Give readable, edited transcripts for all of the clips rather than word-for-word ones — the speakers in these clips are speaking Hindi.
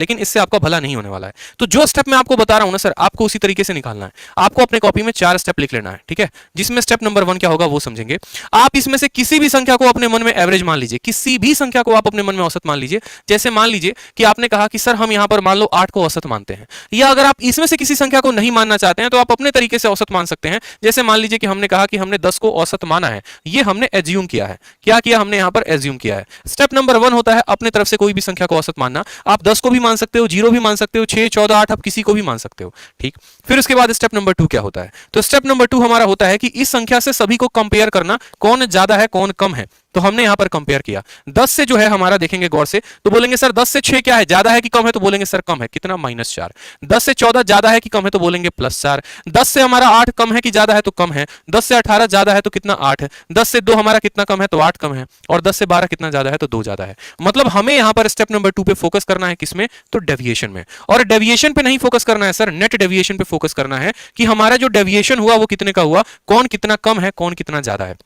लेकिन इससे आपका भला नहीं होने वाला है। तो जो स्टेप मैं आपको बता रहा हूं ना सर, आपको उसी तरीके से निकालना है। आपको अपने कॉपी में 4 स्टेप लिख लेना है, ठीक है, जिसमें स्टेप नंबर 1 क्या होगा वो समझेंगे। आप इसमें से किसी भी संख्या को अपने मन में एवरेज मान लीजिए, किसी भी संख्या को आप अपने मन में औसत मान लीजिए। जैसे मान लीजिए कि आपने कहा कि सर हम यहां पर मान लो 8 को औसत मानते हैं, या अगर आप इसमें से किसी संख्या को नहीं मानना चाहते हैं तो आप अपने तरीके से औसत मान सकते हैं। जैसे मान लीजिए कि हमने कहा कि हमने 10 को औसत माना है, ये हमने एज्यूम किया है। क्या किया हमने यहां पर एज्यूम किया है। स्टेप नंबर 1 होता है अपने तरफ से कोई भी संख्या को औसत मानना। आप 10 को भी मान सकते हो, 0 भी मान सकते हो, 6, 14, 8 आप किसी को भी मान सकते हो, ठीक। फिर उसके बाद स्टेप नंबर 2 क्या होता है, तो स्टेप नंबर 2 हमारा होता है कि इस संख्या से सभी को कंपेयर करना, कौन ज्यादा है कौन कम है। तो हमने यहां पर कंपेयर किया 10 से, जो है हमारा देखेंगे गौर से तो बोलेंगे सर 10 से 6 क्या है, ज्यादा है कि कम है, तो बोलेंगे सर कम है, कितना -4। 10 से 14 ज्यादा है कि कम है, तो बोलेंगे +4। 10 से हमारा 8 कम है कि ज्यादा है, तो कम है। 10 से 18 ज्यादा है तो कितना 8 है। 10 से 2 हमारा कितना कम है, तो 8 कम है। और 10 से 12 कितना ज्यादा है, तो 2 ज्यादा है। मतलब हमें यहां पर स्टेप नंबर 2 पे फोकस करना है, किसमें, तो डेविएशन में। और डेविएशन पे नहीं फोकस करना है सर, नेट डेविएशन पे फोकस करना है कि हमारा जो डेविएशन हुआ वो कितने का हुआ, कौन कितना कम है कौन कितना ज्यादा है।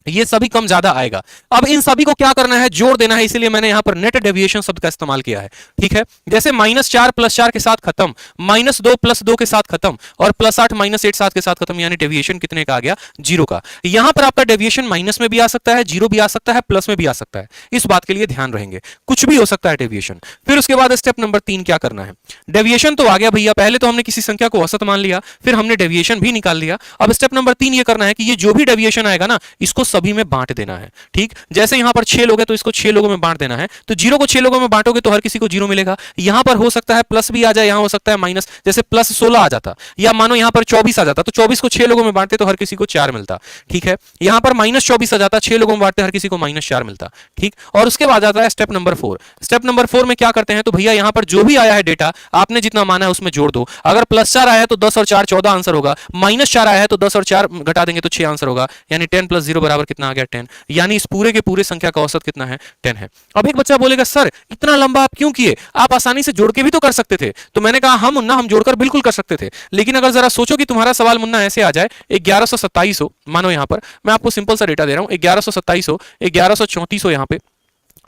ये सभी कम ज्यादा आएगा। अब इन सभी को क्या करना है, जोड़ देना है, इसीलिए मैंने यहां पर नेट डेविएशन शब्द का इस्तेमाल किया है, ठीक है। जैसे -4 + 4 के साथ खत्म, -2 + 2 के साथ खत्म, और +8 -8 7 के साथ खत्म, यानी डेविएशन कितने का आ गया, 0 का। यहां पर आपका डेविएशन माइनस में भी आ सकता है, 0 भी आ सकता है, प्लस में भी आ सकता है। इस बात के लिए ध्यान रहेंगे, कुछ भी हो सकता है डेविएशन। फिर उसके बाद स्टेप नंबर 3 क्या करना है। डेविएशन तो आ गया भैया, पहले तो हमने किसी संख्या को औसत मान लिया, फिर हमने डेविएशन भी निकाल लिया। अब स्टेप नंबर 3 ये करना है कि ये जो भी डेविएशन आएगा ना, इसको सभी में बांट देना है, ठीक। जैसे यहां पर 6 लोग हैं तो इसको 6 लोगों में बांट देना है। तो 0 को 6 लोगों में बांटोगे तो हर किसी को 0 मिलेगा। यहां पर हो सकता है प्लस भी आ जाए, यहां हो सकता है माइनस, जैसे +16 आ जाता, या मानो यहां पर 24 आ जाता, तो 24 को 6 लोगों में बांटते तो हर किसी को 4 मिलता, ठीक है। यहां पर -24 आ जाता, 6 लोगों में बांटते हर किसी को -4 मिलता, ठीक। और उसके बाद आता है स्टेप नंबर 4। स्टेप नंबर 4 में क्या करते हैं, तो भैया यहां पर जो भी आया है डेटा, आपने जितना माना है उसमें जोड़ दो। अगर +4 आया है तो 10 और 4 14 आंसर होगा, -4 आया है तो 10 और 4 घटा देंगे तो 6 आंसर होगा, यानी 10 + 0 बराबर कितना आ गया, 10। यानी इस पूरे के पूरे संख्या का औसत कितना है, 10 है। अब एक बच्चा बोलेगा सर इतना लंबा आप क्यों किए, आप आसानी से जोड़ के भी तो कर सकते थे। तो मैंने कहा हाँ मुन्ना, हम जोड़कर बिल्कुल कर सकते थे, लेकिन अगर जरा सोचो कि तुम्हारा सवाल मुन्ना ऐसे आ जाए 1127 हो, मानो यहां पर मैं आपको सिंपल सा डेटा दे रहा हूं, 1127 हो, 1134 हो यहां पे,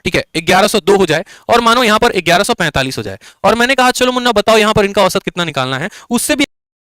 ठीक है, 1102 हो जाए, और मानो यहां पर 1145 हो जाए, और मैंने कहा चलो मुन्ना बताओ यहां पर इनका औसत कितना निकालना है, उससे भी